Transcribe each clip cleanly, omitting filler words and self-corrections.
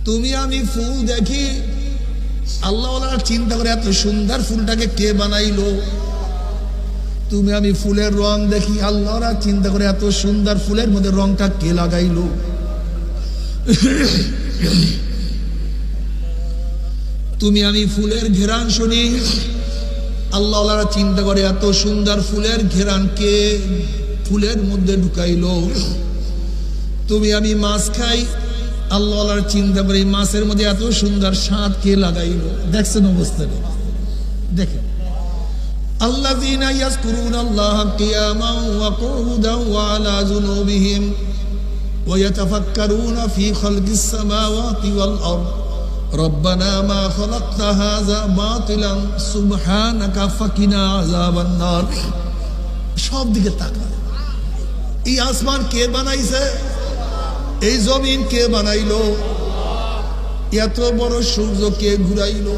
তুমি আমি ফুল দেখি, আল্লাহ চিন্তা করে এত সুন্দর ফুলটাকে কে বানাইলো। তুমি আমি ফুলের রং দেখি, আল্লাহরা চিন্তা করে এত সুন্দর ফুলের মধ্যে রংটা কে লাগাইলো। তুমি আমি ফুলের ঘেরান শুনি, আল্লাহরা চিন্তা করে এত সুন্দর ফুলের ঘেরান কে ফুলের মধ্যে ঢুকাইলো। তুমি আমি মাছ খাই, আল্লাহর চিন্তা করে মাছের মধ্যে এত সুন্দর স্বাদ কে লাগাইলো। দেখছেন অবস্থাটা, দেখেন। আল্লাযীনা ইয়াযকুরুনাল্লাহা কিয়ামান ওয়া কুউদান ওয়া আলা জুনুবিহিম ওয়া ইয়াতাফাক্কারুনা ফি খালকিস সামাওয়াতি ওয়াল আরদ রব্বানা মা খালাকতা হাযা বাতিলান সুবহানাকা ফাকিনা আযাবান নার। সব দিকে তাকান, এই আসমান কে বানাইছে? এই জমিন কে বানাইলো? এত বড় সূর্য কে ঘুরাইলো?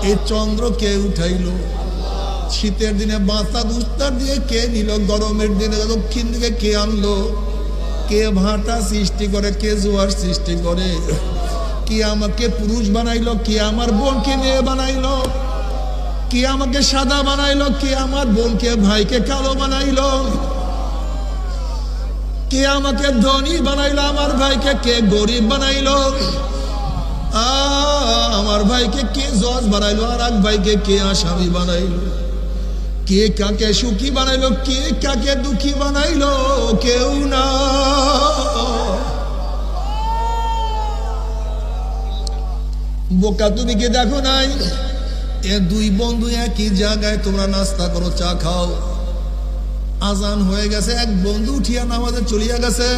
এই চন্দ্র কে উঠাইলো? শীতের দিনে বাতাস উত্তর দিয়ে কে নিল? গরমের দিনে দক্ষিণ দিকে কে আনলো? কে ভাটা সৃষ্টি করে, কে জোয়ার সৃষ্টি করে? কে আমাকে পুরুষ বানাইলো? কে আমার বোনকে মেয়ে বানাইলো? কে আমাকে সাদা বানাইলো? কে আমার বোনকে ভাইকে কালো বানাইলো? কে আমাকে ধনী বানাইলো? আমার ভাইকে কে গরিব বানাইলো? আমার ভাইকে কে জজ বানাইলো? আর এক ভাইকে কে আসামি বানাইলো? কে কাকে সুখী বানাইলো? কে কাকে দুঃখী বানাইলো? কেউ না। বোকা তুমি কি দেখো নাই? এ দুই বন্ধু একই জায়গায় তোমরা নাস্তা করো, চা খাও, আজান হয়ে গেছে, এক বন্ধু উঠিয়া নামাজে চলিয়া গেছে,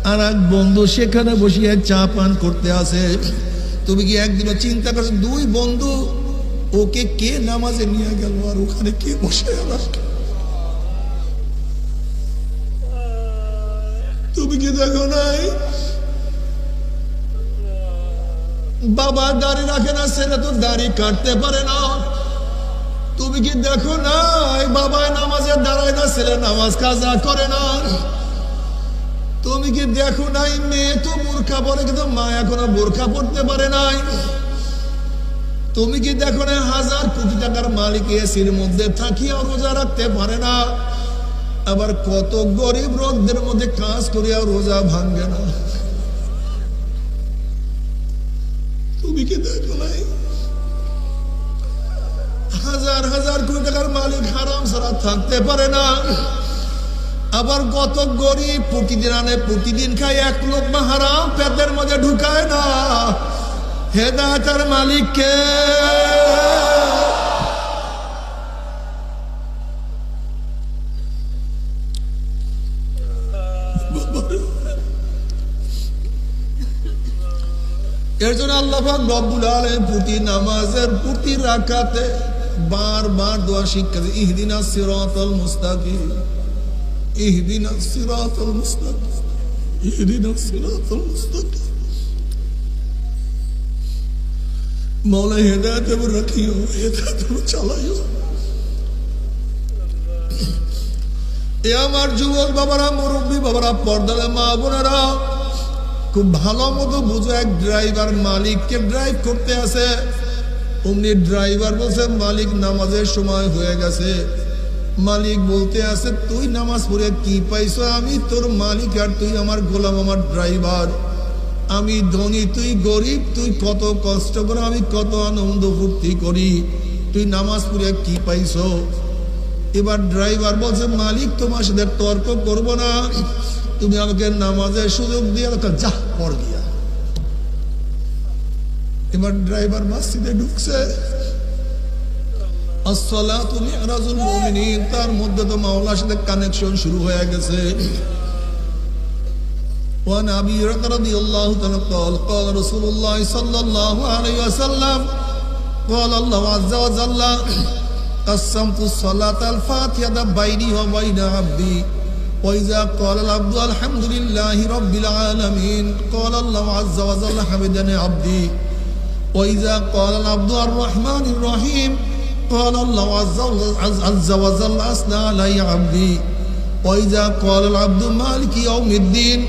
আর এক বন্ধু সেখানে বসিয়া চা পান করতে আছে। তুমি কি একদিনও চিন্তা করছো দুই বন্ধু ওকে কে নামাজে নিয়ে গেল আর ওখানে কে বসে গেল? তুমি কি দেখো নাই? বাবা দাড়ি রাখে না, ছেলে তো দাড়ি কাটতে পারে না। তুমি কি দেখো নাই? বাবা নামাজে দাঁড়ায় না, ছেলে নামাজ কাজা করে না। তুমি কি দেখো নাই? মেয়ে তো বোরখা পরে কিন্তু মা এখনো বোরখা পড়তে পারে নাই। তুমি কি দেখো না? হাজার কোটি টাকার মালিক এসির মধ্যে থাকিয়া রোজা রাখতে পারে না। আবার কত গরিব রোদের মধ্যে কাজ করিয়া রোজা ভাঙ্গে না। তুমি কি দেখো নাই? হাজার হাজার কোটি টাকার মালিক হারাম ছাড়া থাকতে পারে না। আবার কত গরিব প্রতিদিন আনে, প্রতিদিন খায়, এক লোকমা হারাম পেটের মধ্যে ঢুকায় না। হেদায়েতের মালিক কে? এর জন্য আল্লাহ পাক রব্বুল আলামিন প্রতি নামাজের প্রতি রাকাতে বারবার দোয়া শিক্ষা দেয়, ইহদিনাস সিরাতাল মুস্তাকিম, ইহদিনাস সিরাতাল মুস্তাকিম, ইহদিনাস সিরাতাল মুস্তাকিম। मौला हिदायत में रखियो, हिदायत में चालाइयो। এ আমার যুবক বাবারা, মুরব্বী বাবারা, পর্দার মা বোনেরা, খুব ভালো মতো বুঝো। এক ড্রাইভার মালিককে ড্রাইভ করতে আসে, অমনি ড্রাইভার বলছে মালিক নামাজের সময় হয়ে গেছে। মালিক বলতে আছে তুই নামাজ পড়ে কি পাইছো? আমি তোর মালিক আর তুই আমার গোলাম, আমার ড্রাইভার। আমি ধনী, তুই গরিব, তুই কত কষ্ট করে, আমি কত আনন্দ ফুর্তি করি, তুই নামাজ পড়ে কি পাইছো? এবার ড্রাইভার বলছে মালিক তোমার সাথে তর্ক করব না, তুমি আমাকে নামাজের সুযোগ দিয়ে যা পড় গিয়া। এবার ড্রাইভার মসজিদে ঢুকছে, আসসালাতু মিরাজুল মুমিনিন, তার মধ্যে তো মাওলার সাথে কানেকশন শুরু হয়ে গেছে। وعن أبي هريرة رضي الله عنه قال قال رسول الله صلى الله عليه وسلم قال الله عز وجل قسمت الصلاة الفاتحة بيني وبين عبدي وإذا قال العبد الحمد لله رب العالمين قال الله عز وجل حمدني عبدي وإذا قال العبد الرحمن الرحيم قال الله عز وجل أثنى علي عبدي وإذا قال العبد مالك يوم الدين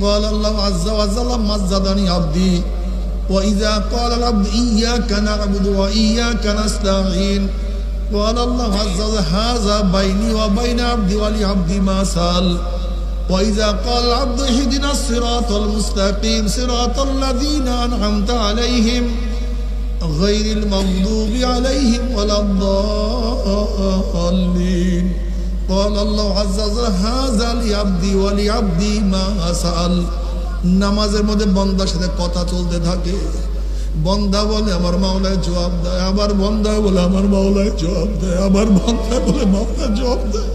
قال الله عز وجل مجدني عبدي وإذا قال العبد إياك نعبد وإياك نستعين قال الله عز وجل هذا بيني وبين عبدي ولعبدي ما سأل وإذا قال العبد اهدنا الصراط المستقيم صراط الذين أنعمت عليهم غير المغضوب عليهم ولا الضالين قال الله عز وجل هذا لعبدي ولعبدي ما سأل নামাজের মধ্যে বান্দার সাথে কথা চলতে থাকে বান্দা বলে আমার মাওলায় জবাব দেয় আবার বান্দা বলে আমার মাওলায় জবাব দেয় আবার বান্দা বলে মাওলা জবাব দেয়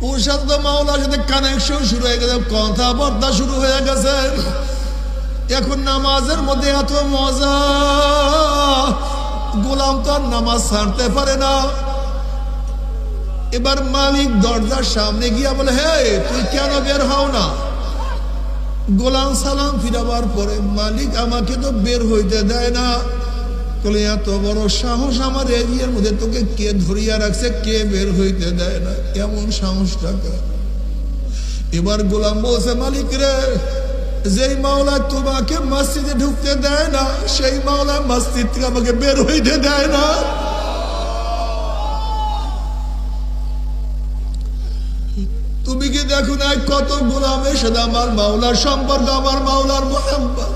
ওর সাথে মাওলার সাথে কানেকশন শুরু হয়ে গেছে কথাবার্তা শুরু হয়ে গেছে এখন নামাজের মধ্যে এত মজা গোলাম তো আর নামাজ ছাড়তে পারে না এবার মালিক দরজার সামনে গিয়া বলে হে তুই কেন বের হও না গোলাম সালাম ফিরাবার পরে মালিক আমাকে তো বের হইতে দেয় না বলে এত বড় সাহস আমার এরিয়ার মধ্যে তোকে কে ধরিয়া রাখছে কে বের হইতে দেয় না এমন সাহসটাকে এবার গোলাম বলছে মালিক রে যেই মাওলা তোমাকে মসজিদে ঢুকতে দেয় না সেই মাওলা মসজিদ থেকে আমাকে বের হইতে দেয় না তুমি কি দেখো না কত গোলামের সাথে আমার মাওলার সম্পর্ক আমার মাওলার মোহাম্মত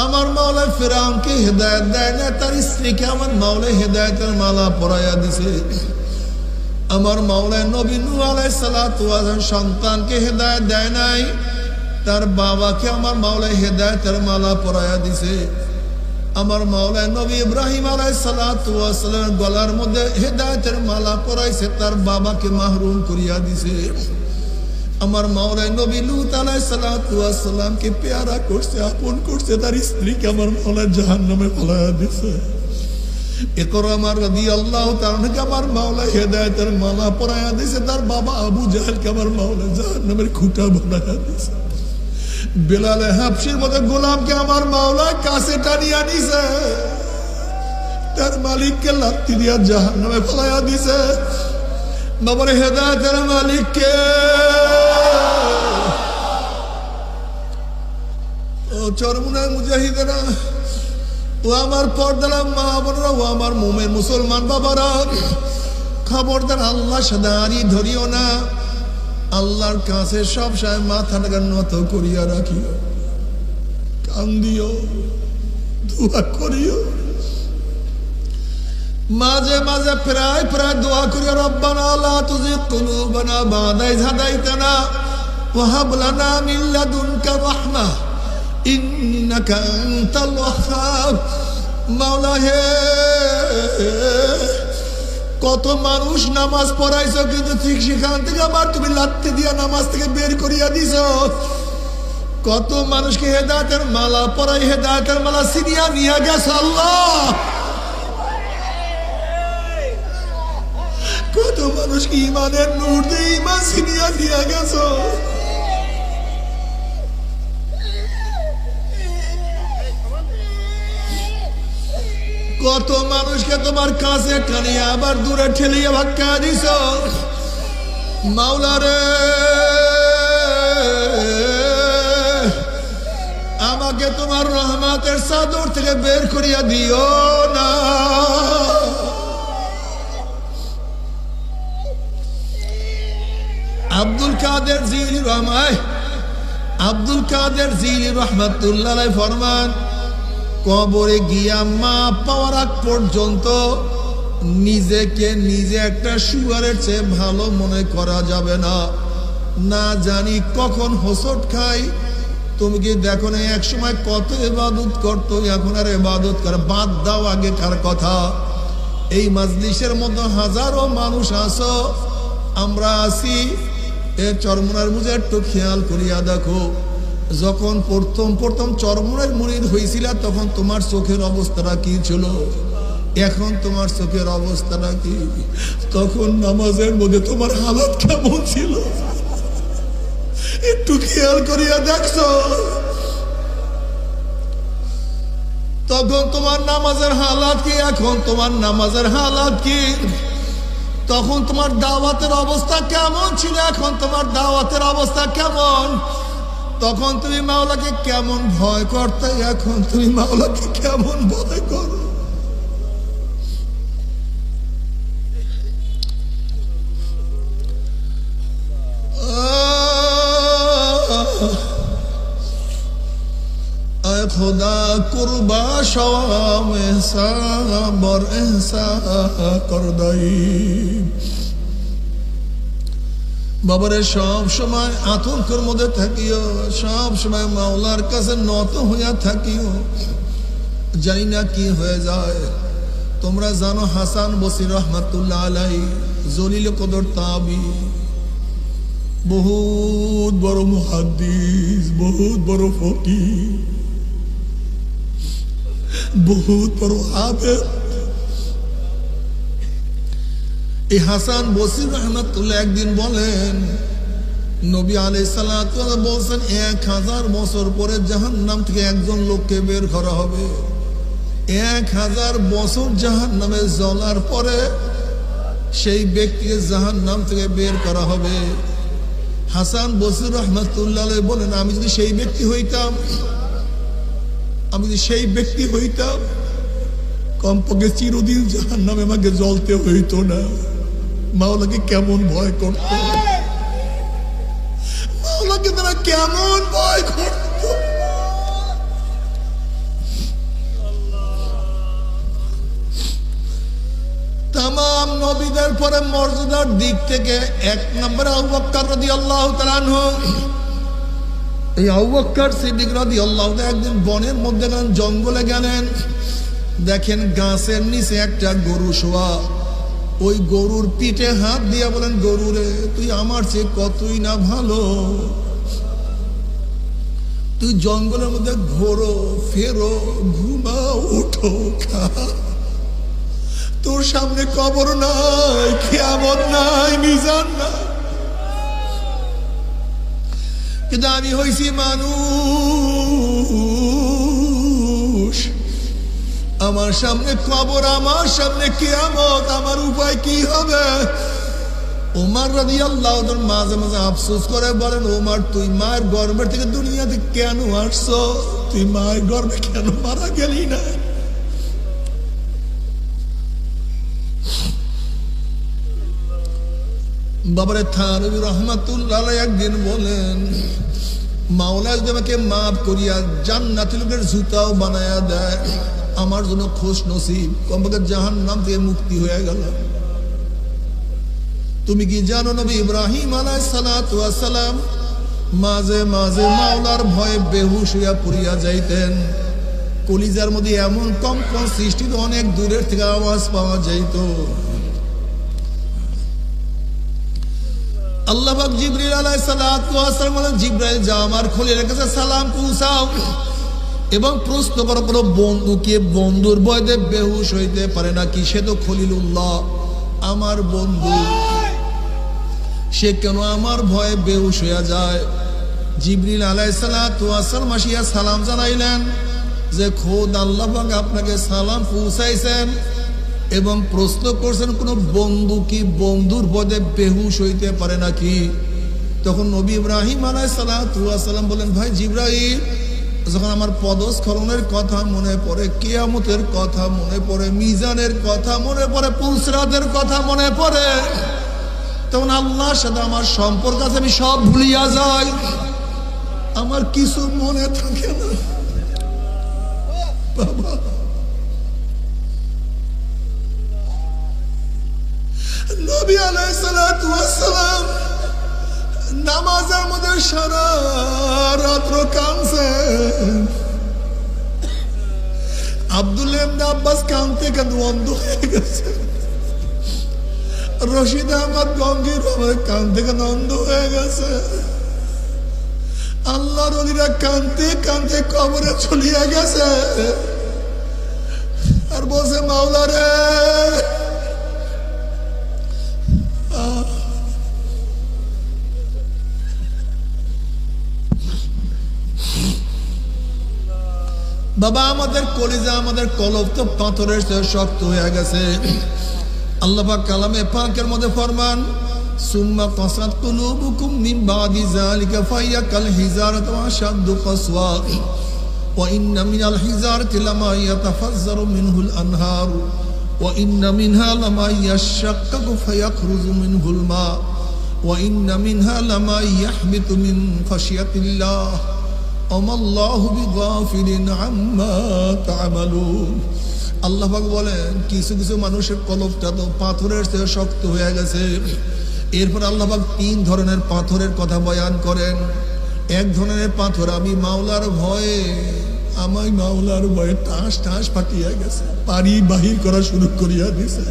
আমার মাওলা ফিরআউনকে হেদায়েত দেয় না তার স্ত্রীকে আমার মাওলা হেদায়েতের মালা পরাইয়া দিছে আমার মাওলা নবী নূহ আলাইহিস সালাতু ওয়াস সন্তানকে হেদায়েত দেয় নাই তার বাবাকে আমার মাওলা হেদায়েতের মালা পরাইয়া দিছে আমার মাওলা নবী ইব্রাহিম আলাইহিস সালাতু ওয়াস সালামের গলার মধ্যে হেদায়েতের মালা পরাইছে তার বাবাকে মাহরুম করিয়া দিছে আমার মাওলা নবী লূত আলাইহিস সালাতু ওয়াস সালামকে পেয়ারা করছে আপন করছে তার স্ত্রীকে আমার মাওলা জাহান্নামে ফেলাইয়া দিছে ইকরামা রাদিয়াল্লাহু তাআলাকে আমার মাওলা হেদায়েতের মালা পরাইয়া দিছে তার বাবা আবু জাহেলকে আমার মাওলা জাহান্নামের খুঁটা বানাইয়া দিছে বেলাল হাবশির মতো গোলামকে আমার মাওলা কাছে টানিয়া নিছে তার মালিককে লাথি দিয়া জাহান্নামে ফেলাইয়া দিছে বাবার হেদায়েতের মালিককে ও চরমুনার মুজাহিদেরা ও আমার পর্দার মা বোনেরা ও আমার মুমিন মুসলমান বাবারা খবরদার আল্লাহ সাদারি ধরিও না আল্লাহর কাছে সব সময় মাথাটাকে নত করিয়া রাখিও কান্দিও দোয়া করিও মাঝে মাঝে প্রায় প্রায় দোয়া করিও রব্বানা লা তুযিগ কুলুবানা বা'দা ইয হাদাইতানা ওয়া হাব লানা মিন লাদুনকা রাহমাহ ইন্নাকা আনতাল ওয়াহ্হাব মাওলা হে কত মানুষ নামাজ পড়াইছো কিন্তু ঠিক সেখান থেকে আবার তুমি লাথি দিয়া নামাজ থেকে বের করিয়া দিছো কত মানুষকে হেদায়েতের মালা পরাই হেদায়েতের মালা ছিনিয়া নিয়া গেছো আল্লাহ কত মানুষকে ঈমানের নূর দিয়ে ঈমান ছিনিয়া নিয়া গেছো কত মানুষকে তোমার কাছে টানিয়ে আবার দূরে ঠেলিয়ে ভাক্কা দিছ মাওলা রে আমাকে তোমার রহমতের চাদর থেকে বের করিয়া দিও না আব্দুল কাদের জিলানী রহমাতুল্লাহ আলাইহি ফরমান কবরে গিয়া মা পাওয়ার আগ পর্যন্ত নিজেকে নিজে একটা শুয়ারের চেয়ে ভালো মনে করা যাবে না না জানি কখন হোঁচট খাই তুমি কি দেখো না এক সময় কত ইবাদত করতো এখন আর ইবাদত করে বাদ দাও আগেকার কথা এই মাজলিসের মধ্যে হাজারো মানুষ আছো আমরা আছি এ চরমুনার মুজে একটু খেয়াল করিয়া দেখো যখন প্রথম চরমুনার মুরিদ হয়েছিল তখন তোমার চোখের অবস্থাটা কি ছিল এখন তোমার চোখের অবস্থাটা কি তখন নামাজের মধ্যে তোমার হালত কেমন ছিল একটু খেয়াল করিয়া দেখছো তখন তোমার নামাজের হালাত কি, এখন তোমার নামাজের হালাত কি? তখন তোমার দাওয়াতের অবস্থা কেমন ছিল, এখন তোমার দাওয়াতের অবস্থা কেমন? তখন তুমি মাওলাকে কেমন ভয় করতে, এখন তুমি মাওলাকে কেমন ভয় করো? খোদা কুরবা সওয়াম এহসাবর এহসা করদাই। বাবারে সব সময় আতঙ্কের মধ্যে থাকিও, সব সময় মাওলার কাছে নত হইয়া থাকিও, জানি না কি হয়ে যায়। তোমরা জানো হাসান বসরি রহমাতুল্লাহ আলাইহি জলিল কদর তাবি, বহুত বড় মুহাদ্দিস, বহুত বড় ফকিহ, বহুত বড় আবেদ। এই হাসান বসরি রহমাতুল্লাহ একদিন বলেন, নবী আলাইহিস সালাতু ওয়াস সালাম বলছেন 1000 বছর পরে জাহান্নাম থেকে একজন লোককে বের করা হবে। 1000 বছর জাহান্নামে জ্বলার পরে সেই ব্যক্তিকে জাহান্নাম থেকে বের করা হবে। হাসান বসরি রহমাতুল্লাহ আলাইহি বলেন, আমি যদি সেই ব্যক্তি হইতাম, আমি যদি সেই ব্যক্তি হইতাম, কমপক্ষে চিরদিন জাহান্নামে আমাকে জ্বলতে হইতো না। মাওলাকে কেমন ভয় করত, মাওলাকে তারা কেমন ভয় করত। তামাম নবীদের পরে মর্যাদার দিক থেকে 1 নম্বরে আবু বকর রাদিয়াল্লাহু তাআলা আনহু। এই আবু বকর সিদ্দিক রাদিয়াল্লাহু তাআলা একদিন বনের মধ্যে গেলেন, জঙ্গলে গেলেন, দেখেন গাছের নিচে একটা গরু শোয়া। ওই গরুর পিঠে হাত দিয়া বলেন, গরুরে তুই আমার চেয়ে কতই না ভালো, তুই জঙ্গলের মধ্যে ঘোরো ফেরো, ঘুমাও উঠো খা, তোর সামনে কবর নাই, কিয়ামত নাই, মিজান নাই। কিন্তু আমি হইছি মানুষ, আমার সামনে কবর, আমার সামনে কিয়ামত, আমার উপায় কি হবে? ওমর রাদিয়াল্লাহু তাআলা মাঝে মাঝে আফসোস করে বলেন, ওমর তুই মায়ের গর্ভের থেকে দুনিয়াতে কেন আসছো? তুই মায়ের গর্ভে কেন মারা গেলি না? বাবারে থানবী রহমাতুল্লাহ আলাইহি একদিন বলেন, মাওলা যদি আমাকে মাফ করিয়া জান্নাতি লোকের জুতাও বানায়া দেয়, আমার জন্য খুশ নসিব, কমপক্ষে জাহান্নাম থেকে মুক্তি হয়ে গেল। তুমি কি জানো নবী ইব্রাহিম আলাইহিস সালাতু ওয়াস সালাম মাঝে মাঝে মাওলার ভয়ে বেহুশ হইয়া পড়িয়া যাইতেন। কলিজার মধ্যে এমন কম্পন সৃষ্টি, অনেক দূরের থেকে আওয়াজ পাওয়া যাইত। আল্লাহ পাক জিবরিল আলাইহিস সালাতু ওয়াস সালাম বলেন, জিবরাইল যাও আমার খলিলের কাছে সালাম পৌঁছাও এবং প্রশ্ন করো, কোনো বন্ধুকে বন্ধুর ভয়ে বেহুশ হইতে পারে নাকি? সে তো খলিলুল্লাহ, আমার বন্ধু, সে কেন আমার ভয়ে বেহুশ হইয়া যায়? জিবরিল আলাইহিস সালাতু ওয়াস সালাম আসিয়া সালাম জানাইলেন যে খোদ আল্লাহ পাক আপনাকে সালাম পৌঁছাইছেন এবং প্রশ্ন করছেন, কোন বন্ধু কি বন্ধুর ভয়ে বেহুশ হইতে পারে নাকি? তখন নবী ইব্রাহিম আলাইহিস সালাতু ওয়াস সালাম বলেন, ভাই জিবরাইল, যখন আমার পদস্খলনের কথা মনে পড়ে, কিয়ামতের কথা মনে পড়ে, মিজানের কথা মনে পড়ে, পুলসিরাতের কথা মনে পড়ে, তখন আল্লাহর সাথে আমার সম্পর্ক আছে, আমি সব ভুলিয়া যাই, আমার কিছু মনে থাকে না। বাবা, নবী আলাইহিস সালাতু ওয়াস সালাম নামাজের মধ্যে সারা রাত্র কাঁদছেন। আব্দুল্লাহ ইবনে আব্বাস কাঁদতে কাঁদতে অন্ধ হয়ে গেছে। রশিদ আহমদ গঙ্গির কাঁদতে কাঁদতে অন্ধ হয়ে গেছে। আল্লাহর ওলিরা কাঁদতে কাঁদতে কবরে চলিয়া গেছে আর বলছে, মাওলা রে, বাবা আমাদের কলিজা আমাদের কলব তো পাথরের চেয়ে শক্ত হয়ে গেছে। আল্লাহ পাক কালামে পাকের মধ্যে ফরমান সুম্মা কাসাত কুলুবুকুম মিন বাদি যালিকা ফাহিয়া কাল হিজারাতি ওয়া আশাদ্দু কাসওয়া ওয়া ইন্না মিনাল হিজারাতি লামা ইয়াতাফাজ্জারু মিনহুল আনহার ওয়া ইন্না মিনহা লামা ইয়াশাক্কাকু ফায়াখরুজু মিনহুল মা ওয়া ইন্না মিনহা লামা ইয়াহবিতু মিন খাশিয়াতিল্লাহ আমাল্লাহু বিগাফিলিন আম্মা তা'মালুন। আল্লাহ পাক বলেন কিছু কিছু মানুষের কলবটা তো পাথরের চেয়ে শক্ত হয়ে গেছে। এরপর আল্লাহ পাক 3 ধরনের পাথরের কথা বয়ান করেন। এক ধরনের পাথর আমি মাওলার ভয়ে আমায় মাওলার ভয়ে টাস টাস ফাটিয়া গেছে, পানি বাহির করা শুরু করিয়া দিছে।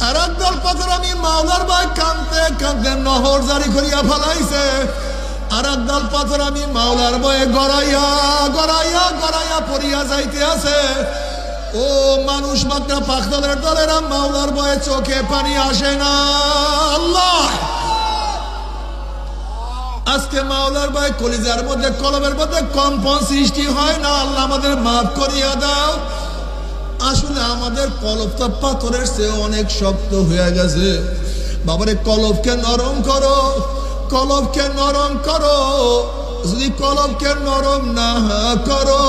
আর এক দল পাথর আমি মাওলার ভয়ে কাঁদতে কাঁদতে নহর জারি করিয়া ফেলাইছে। আর এক দল পাথর আমি মাওলার ভয়ে গড়াইয়া গড়াইয়া গড়াইয়া পড়িয়া যাইতে আছে। ও মানুষ মাত্রা পাখদলের দলেরা মাওলার ভয়ে চোখে পানি আসে না। আল্লাহ আজকে মাওলার ভয়ে কলিজার মধ্যে কলবের মধ্যে কম্পন সৃষ্টি হয় না। আল্লাহ আমাদের মাফ করিয়া দাও। আসলে আমাদের কলবটা পাথরের চেয়ে অনেক শক্ত হয়ে গেছে। বাবারে কলবকে নরম করো, কলবকে নরম করো। যদি কলবকে নরম না করো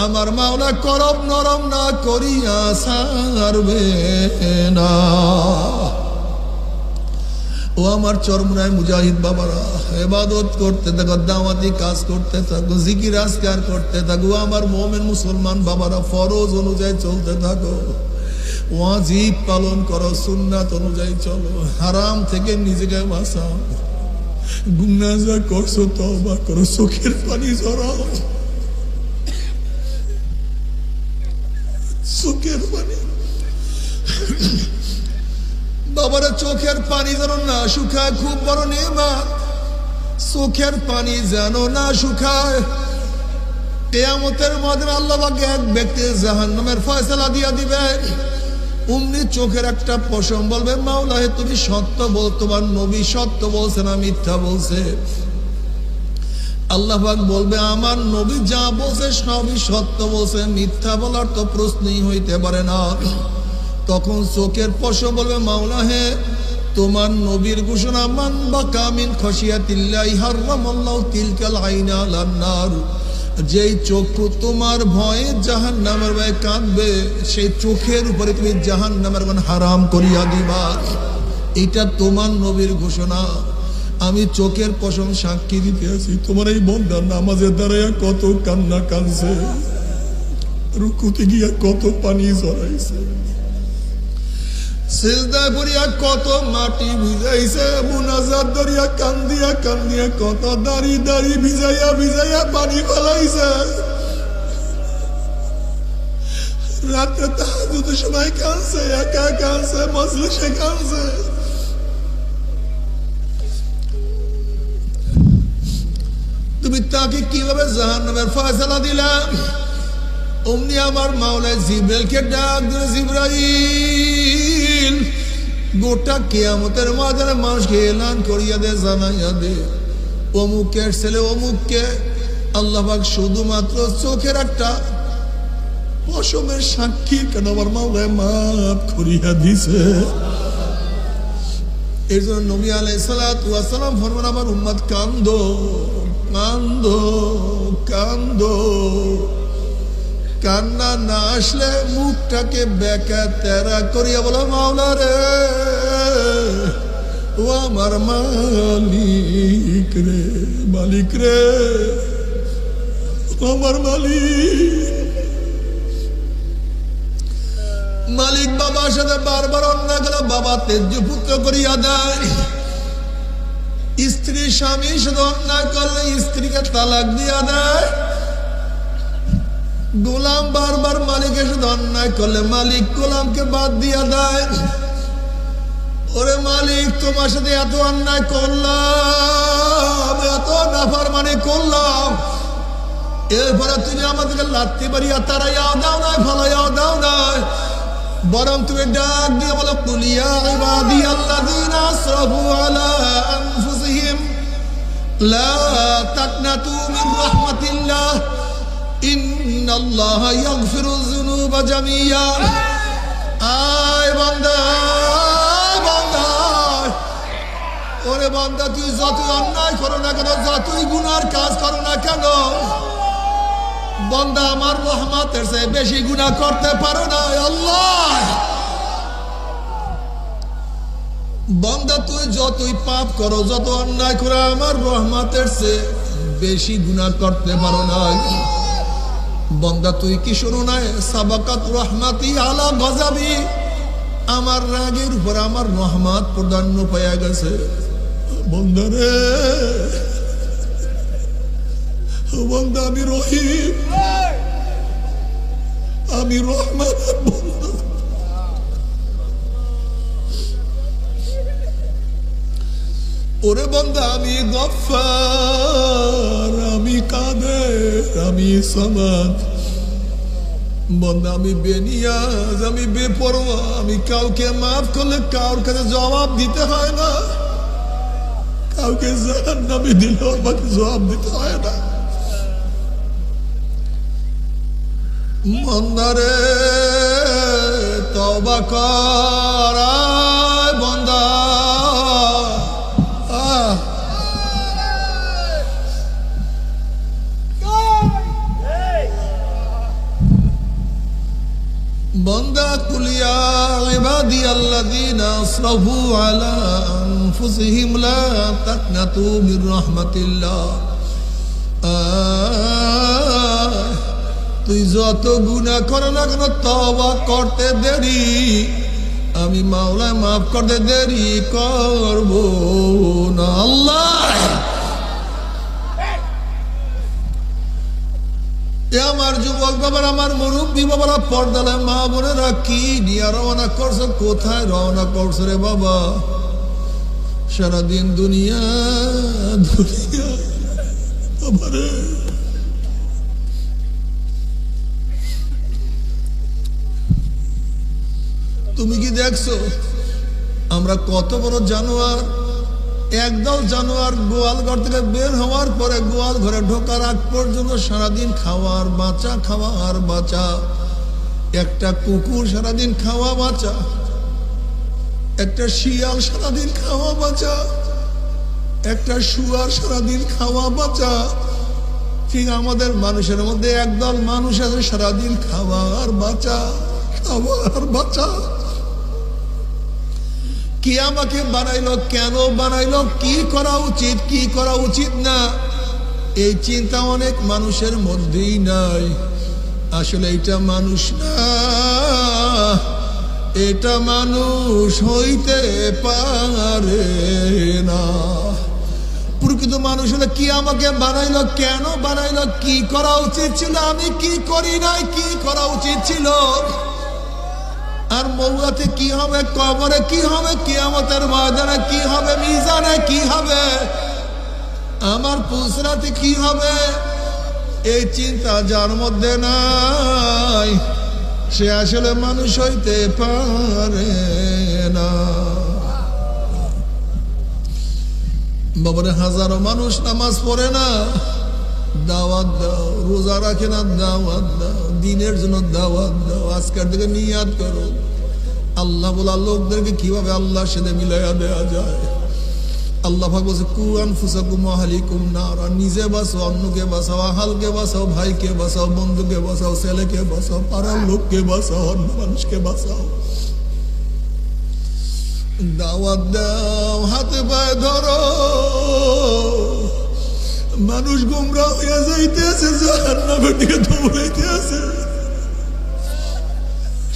আমার মাওলা কলব নরম না করিয়া ছাড়বে না। ও আমার চরমনায় মুজাহিদ বাবারা, ইবাদত করতে থাকো, দাওয়াতি কাজ করতে থাকো, জিকির আজকার করতে থাকো। আমার মুমিন মুসলমান বাবারা ফরজ অনুযায়ী চলতে থাকো, ওয়াজিব পালন করো, সুন্নাত অনুযায়ী চলো, হারাম থেকে নিজেকে বাঁচাও। গুনাহ যা করছো তওবা করো, চোখের পানি ঝরাও, চোখের পানি। বাবারা চোখের পানি যেন না শুকায়, খুব বড় নেয়ামত। চোখের পানি যেন না শুকায়। কিয়ামতের ময়দানে আল্লাহ পাক এক ব্যক্তি জাহান্নামের ফয়সালা দিয়া দিবে। অমনি চোখের একটা পশম বলবে মাওলা হে তুমি সত্য বল, তোমার নবী সত্য বলছে না মিথ্যা বলছে? আল্লাহ পাক বলবে আমার নবী যা বলছে সবই সত্য বলছে, মিথ্যা বলার তো প্রশ্নই হইতে পারে না। তখন চোখের পশম বলবে মাওলা হে তোমার নবীর ঘোষণা মান বাকা মিন খাশিয়াতিল্লাহি হারামাল্লাহু তিলকাল আইনা আলান নার। যেই চক্ষু তোমার ভয়ে জাহান্নামের ভয়ে কাঁদবে সেই চোখের উপরে তুমি জাহান্নামের আগুন হারাম করিয়া দিবা। এটা তোমার নবীর ঘোষণা। আমি চোখের পশম সাক্ষী দিতে আছি তোমার এই বন্দার নামাজের দ্বারাইয়া কত কান্না কাঁদছে, রুকুতে গিয়া কত পানি ঝরাইছে, সিজদায় পড়িয়া কত মাটি ভিজাইছে, মুনাজাত ধরিয়া কান্দিয়া কান্দিয়া কত দাড়ি দাড়ি ভিজাইয়া ভিজাইয়া পানি ফেলাইছে। রাতে তাহাজ্জুদের সময় কাঁদছে, একা কাঁদছে, মজলিসে কাঁদছে। তুমি তাকে কিভাবে জাহান্নামের ফয়সালা দিলা? অমনি আমার মাওলা জিবরাইলকে ডাক দিল, জিবরাইল গোটা কিয়ামতের ময়দানে মানুষকে এলান করিয়া দে, জানাইয়া দে অমুকের ছেলে অমুককে আল্লাহ পাক শুধুমাত্র চোখের একটা পশমের সাক্ষী কেন আমার মাওলা মাফ করিয়া দিছে। এই জন্য নবী আলাইহিস সালাতু ওয়াস সালাম ফরমান আমার উম্মত কান্দো কান্দো কান্দো। কান্না না আসলে মুখটাকে বেকা তেরা করিয়া বলো মাওলা রে ও আমার মালিক রে, মালিক রে আমার মালিক। মালিক বাবার সাথে বারবার অন্যায় করে বাবা তেজ্য পুত্র করিয়া দেয়। স্ত্রী স্বামীর সাথে অন্যায় করলে স্ত্রীকে তালাক দিয়া দেয়। গোলাম বারবার মালিকের সাথে অন্যায় করলে মালিক গোলামকে বাদ দিয়া দেয়। ওরে মালিক তোমার সাথে এত অন্যায় করলাম, এত নাফরমানি করলাম, এরপরে তুমি আমাদেরকে লাত্তি মারিয়া তারাইয়াও দাও নাই, ফলাইয়াও দাও নাই, বরং তুমি ডাক দিয়ে বলো কুলিয়া ইবাদিয়াল্লাযীনা আসরাফু আলা আনফুসিহিম লা তাকনাতু মিন রাহমাতিল্লাহ ইন্নাল্লাহা ইয়াগফিরুয যুনুবা জামিয়া। আয় বান্দা, বান্দা, ওরে বান্দা, তুই যতই অন্যায় করো না কেন, যতই গুনার কাজ করো না কেন, বান্দা আমার রহমতের চেয়ে বেশি গুনাহ করতে পারো না। আল্লাহ, বান্দা তুই যতই পাপ করো, যত অন্যায় করো, আমার রহমতের চেয়ে বেশি গুনাহ করতে পারো না। বান্দা তুই কি শুনো না, সাবাকাত রহমাতি আলা গজাবি, আমার রাগের উপর আমার রহমত প্রাধান্য পাইয়া গেছে। বান্দা রে, বান্দা আমি রহিম, আমি রহমানের বান্দা। ওরে বান্দা আমি গফফার, আমি কাদের, আমি সামাদ। বান্দা আমি বেনিয়াজ, আমি বেপরোয়া, আমি কাউকে মাফ করলে কাউর কাছে জবাব দিতে হয় না, কাউকে জাহান্নামে দিলে আমাকে জবাব দিতে হয় না। বান্দা রে তওবা কর, বান্দা। বান্দা কুলিয়া ইবাদিয়াল্লাযীনা আসরাফু আলা আনফুসিহিম লা তাকনাতু মির রাহমাতিল্লাহ। তুই যত গুনাহ করো না কেন, তওবা করতে দেরি, আমি মাওলা মাফ করতে দেরি করব না। আল্লাহ, আমার যুবক বাবারা, আমার মুরব্বী বাবারা, পর্দালে মা বোনেরা, কি নিয়ে রওনা করছো, কোথায় রওনা করছো রে বাবা? সারাদিন দুনিয়া দুনিয়া বাবারে। তুমি কি দেখছো আমরা কত বড় জানোয়ার? একদল জানোয়ার গোয়াল ঘর থেকে বের হওয়ার পরে গোয়াল ঘরে ঢোকার আগ পর্যন্ত সারাদিন খাওয়ার বাঁচা, খাওয়ার বাঁচা। একটা কুকুর সারাদিন খাওয়া বাঁচা, একটা শিয়াল সারাদিন খাওয়া বাঁচা, একটা শুয়ার সারাদিন খাওয়া বাঁচা। ঠিক আমাদের মানুষের মধ্যে একদল মানুষ আছে সারাদিন খাওয়ার বাঁচা, খাওয়ার বাঁচা। কি আমাকে বানাইলো, কেন বানাইলো, কি করা উচিত, কি করা উচিত না, এই চিন্তা অনেক মানুষের মধ্যেই নাই। আসলে এটা মানুষ না, এটা মানুষ হইতে পারে না। প্রকৃত মানুষ হলে কি আমাকে বানাইলো, কেন বানাইলো, কি করা উচিত ছিল, আমি কি করি নাই, কি করা উচিত ছিল। আর মৌলাতে কি হবে, কবরে কি হবে, কিয়ামতের ময়দানে কি হবে, মিজানে কি হবে, আমার পুসরাতে কি হবে, এই চিন্তা যার মধ্যে নাই, সে আসলে মানুষ হইতে পারে না। বাবারে, হাজারো মানুষ নামাজ পড়ে না, দাওয়াত দাও। রোজা রাখে না, দাওয়াত দাও। দিনের জন্য দাওয়াত দাও। আজকের দিকে নিয়াত করো, আল্লাহ বলা লোকদেরকে কিভাবে আল্লাহর সাথে মিলাইয়া দেওয়া যায়। আল্লাহ পাক বলছে, কু আনফুসাকুম ওয়া আহলিকুম নারা, নিজে বাঁচো, অন্যকে বাঁচাও, আহালকে বাঁচাও, ভাইকে বাঁচাও, বন্ধুকে বাঁচাও, ছেলেকে বাঁচাও, পাড়ার লোককে বাঁচাও, অন্য মানুষকে বাঁচাও। দাওয়াত দাও, হাতে পায়ে ধরো। মানুষ গোমরা হইয়া যাইতেছে, জাহান্নামের দিকে দৌড়াইতে আছে।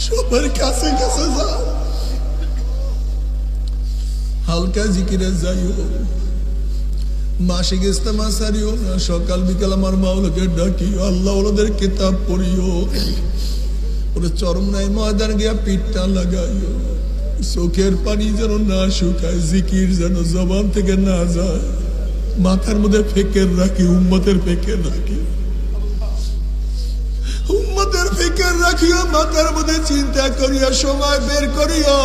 সবার কাছে কাছে যাও, হালকা জিকিরে যাইও, মাসিক ইস্তেমা সারিও না, সকাল বিকাল আমার মাওলাকে ডাকিও, আল্লাহ ওদের কিতাব পড়িও, ওরা চরম নাই ময়দান গিয়া পিঠটা লাগাইও। চোখের পানি যেন না শুকায়, জিকির যেন জবান থেকে না যায়। মাথার মধ্যে ফিকির রাখি, উম্মতের ফিকির রাখি, উম্মতের ফিকির রাখিও। মাথার মধ্যে চিন্তা করিয়া সময় বের করিও,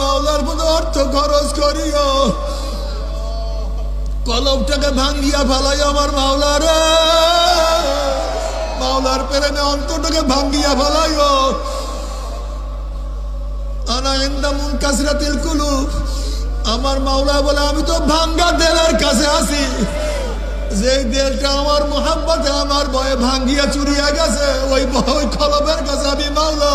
মাওলার মধ্যে অর্থ খরচ করিও। কলবটাকে ভাঙ্গিয়া ফেলাই আমার মাওলার, মাওলার প্রেমে অন্তরটাকে ভাঙ্গিয়া ফেলাই। আনা ইনদা মুনকাসিরাতিল কুলুব, আমার মাওলা বলে আমি তো ভাঙ্গা দেলের কাছে আছি। যে দেলটা আমার মোহাব্বতে আমার ভয়ে ভাঙ্গিয়া চুরিয়া গেছে, ওই কলবের কাছে আমি মাওলা।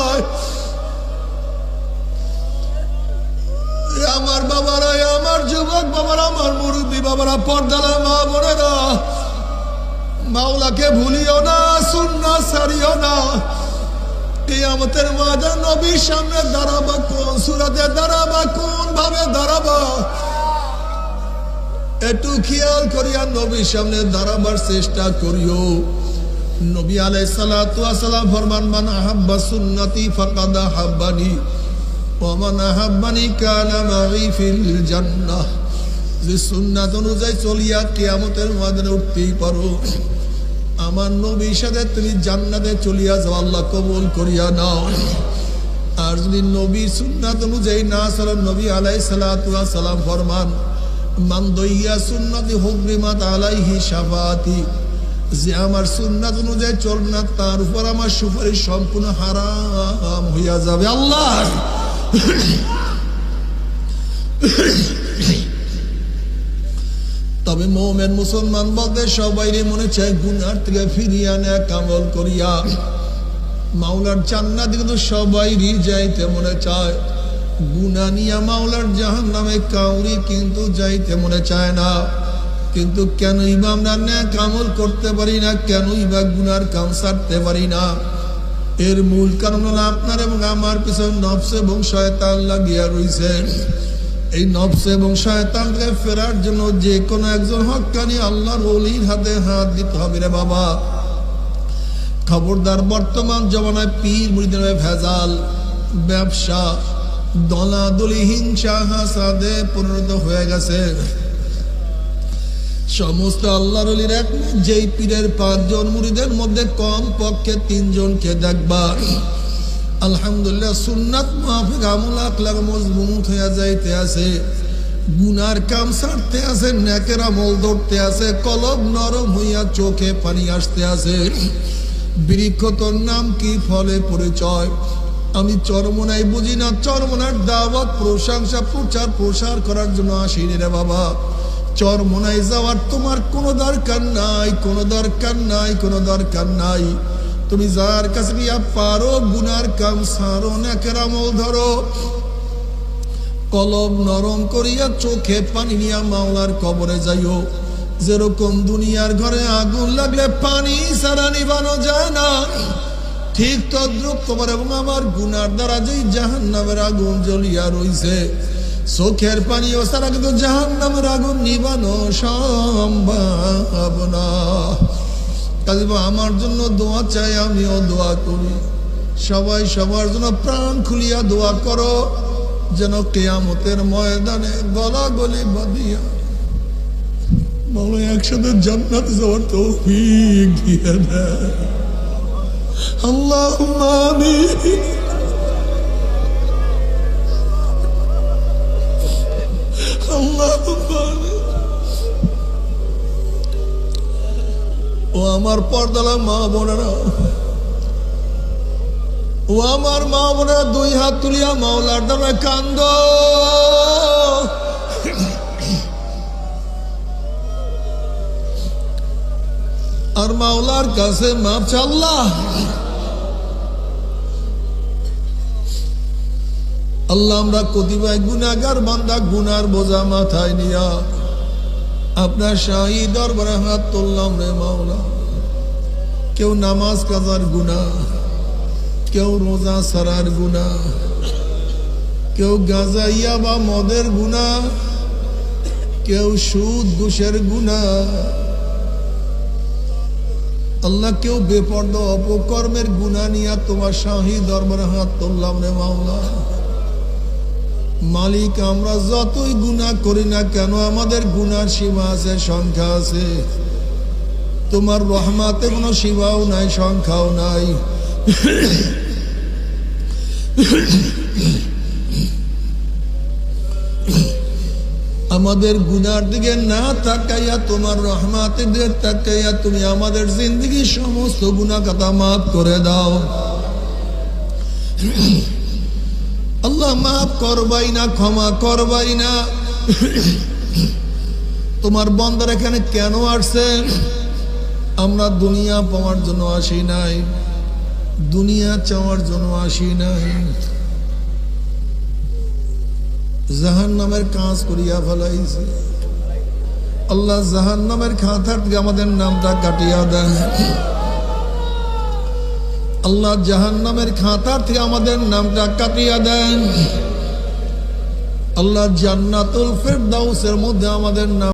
আমার বাবারা, আমার যুবক বাবারা, আমার মুরব্বী বাবারা, পর্দালা মা বোনেরা, মাওলাকে ভুলিও না, সুন্নাহ ছাড়িও না। কিয়ামতের ময়দানে নবীর সামনে দাঁড়াবা, কোন সূরাতে দাঁড়াবা, কোন ভাবে দাঁড়াবা, একটু খেয়াল করিয়া নবীর সামনে দাঁড়াবার চেষ্টা করিও। নবী আলাইহিস সালাতু ওয়াস সালাম ফরমান, মান আহাব্বা সুন্নতি ফাকাদ আহাব্বানি ওয়া মান আহাব্বানি কানা মাই ফিল জান্নাহ। যে সুন্নাত অনুযায়ী চলিয়া কিয়ামতের ময়দানে উঠতেই পারো, আমার নবীর সাথে তুমি জান্নাতে চলিয়া যাও, আল্লাহ কবুল করিয়া নাও। আর যদি নবীর সুন্নাত অনুযায়ী না চলেন, নবী আলাইহিস সালাতু ওয়াস সালাম ফরমান, মান দইয়া সুন্নতি হুররিমাত আলাইহি শাফাআতি। যে আমার সুন্নাত অনুযায়ী চলবে না, তার উপর আমার সুপারিশ সম্পূর্ণ হারাম হইয়া যাবে। আল্লাহ তবে মুমিন মুসলমান বলতে সবাইরে মনে চায় গুনার থেকে ফিরিয়ে আনে কামল করিয়া মাওলার জান্নাতে, কিন্তু সবাইরই যাইতে মনে চায়। গুনাহ নিয়া মাওলার জাহান্নামে কাউরি কিন্তু যাইতে মনে চায় না। কিন্তু কেনই বা আমরা নেক আমল করতে পারি না, কেনই বা গুনার কাম ছাড়তে পারি না? এর মূল কারণ হলো আপনার এবং আমার পিছনে নফস এবং শয়তান লাগিয়া রইছে। এই নফস এবং শয়তানকে ফেরার জন্য যে কোনো একজন হক্কানি আল্লাহর ওলির হাতে হাত দিতে হবে রে বাবা। খবরদার, বর্তমান জমানায় পীর মুরিদের ভেজাল, ব্যবসা, দলাদলি, হিংসা, হাসাদে পরিণত হয়ে গেছে। সমস্ত আল্লাহর ওলির এক, যেই পীরের 5 জন মুরিদের মধ্যে কম পক্ষে 3 জনকে দেখবা আলহামদুলিল্লাহ সুন্নাত মাফিক আমল আখলাক মজবুত হইয়া যাইতে আছে, গুনার কাম ছাড়তে আছে, নেকের আমল ধরতে আছে, কলব নরম হইয়া চোখে পানি আসতে আছে। বৃক্ষ তোর নাম কি, ফলে পরিচয়। আমি চরমনাই বুঝি না, চরমনার দাওয়াত, প্রশংসা, প্রচার প্রসার করার জন্য আসিনি রে বাবা। চরমনাই যাওয়ার তোমার কোনো দরকার নাই, কোনো দরকার নাই, কোনো দরকার নাই। তুমি যার কাছে গিয়া পারো গুনার কাম ছাড়ো, নেকের আমল ধরো, কলব নরম করিয়া চোখে পানি নিয়া মাওলার কবরে যাইও। যেরকম দুনিয়ার ঘরে আগুন লাগলে পানি ছাড়া নিভানো যায় না, ঠিক তদ্রুপ তোমার এবং আমার গুনার দ্বারা যেই জাহান্নামের আগুন জ্বলিয়া রইছে, চোখের পানি ও ছাড়া কিন্তু জাহান্নামের আগুন নিভানো সম্ভব না। কাজে আমার জন্য দোয়া চাই, আমিও দোয়া করি। সবাই সবার জন্য প্রাণ খুলিয়া দোয়া করো, যেন কিয়ামতের ময়দানে গলা গলি বাঁধিয়া মাওলা একসাথে জান্নাতে যাওয়ার তৌফিক দিয়ে দেয়। আল্লাহুম্মা আমিন। আল্লাহুম্মা আমিন। ও আমার পর্দালা মা বোনেরা, ও আমার মা বোনেরা, 2 হাত তুলিয়া মাওলার দ্বারা কান্দ। আর মাওলার কাছে মাপ চা। আল্লাহ আল্লাহ আমরা কতিপয় গুনাহগার বান্দা গুনার বোঝা মাথায় নিয়া আপনার শাহী দরবারে হাত তুললাম রে মাওলা। কেউ নামাজ কাজার গুনাহ, কেউ রোজা সারার গুনাহ, কেউ গাঁজাইয়া বা মদের গুনাহ, কেউ সুদ ঘুষের গুনাহ। আল্লাহ কেউ বেপরদা অপকর্মের গুনাহ নিয়া তোমার শাহী দরবারে হাত তুললাম রে মাওলা। মালিক, আমরা যতই গুনাহ করি না কেন আমাদের গুনার সীমা আছে, সংখ্যা আছে। তোমার রহমতে কোনো সীমাও নাই, সংখ্যাও নাই। আমাদের গুনার দিকে না তাকাইয়া তোমার রহমতের দিকে তাকাইয়া তুমি আমাদের জিন্দগির সমস্ত গুনাহ খাতা মাফ করে দাও আল্লাহ। মাফ করবাই না, ক্ষমা করবাই না। তোমার বান্দার এখানে কেন আসছে? আমরা দুনিয়া পাওয়ার জন্য আসি নাই, দুনিয়া চাওয়ার জন্য আসি নাই, জাহান্নামের কাজ করিয়া ফেলাইছে। আল্লাহ জাহান্নামের খাতা থেকে আমাদের নামটা কাটিয়া দেন। আল্লাহ জাহান্নামের খাতা থেকে আমাদের নামটা কাটিয়া দেন। আল্লাহ জান্নাতুল ফিরদাউসের মধ্যে আমাদের নাম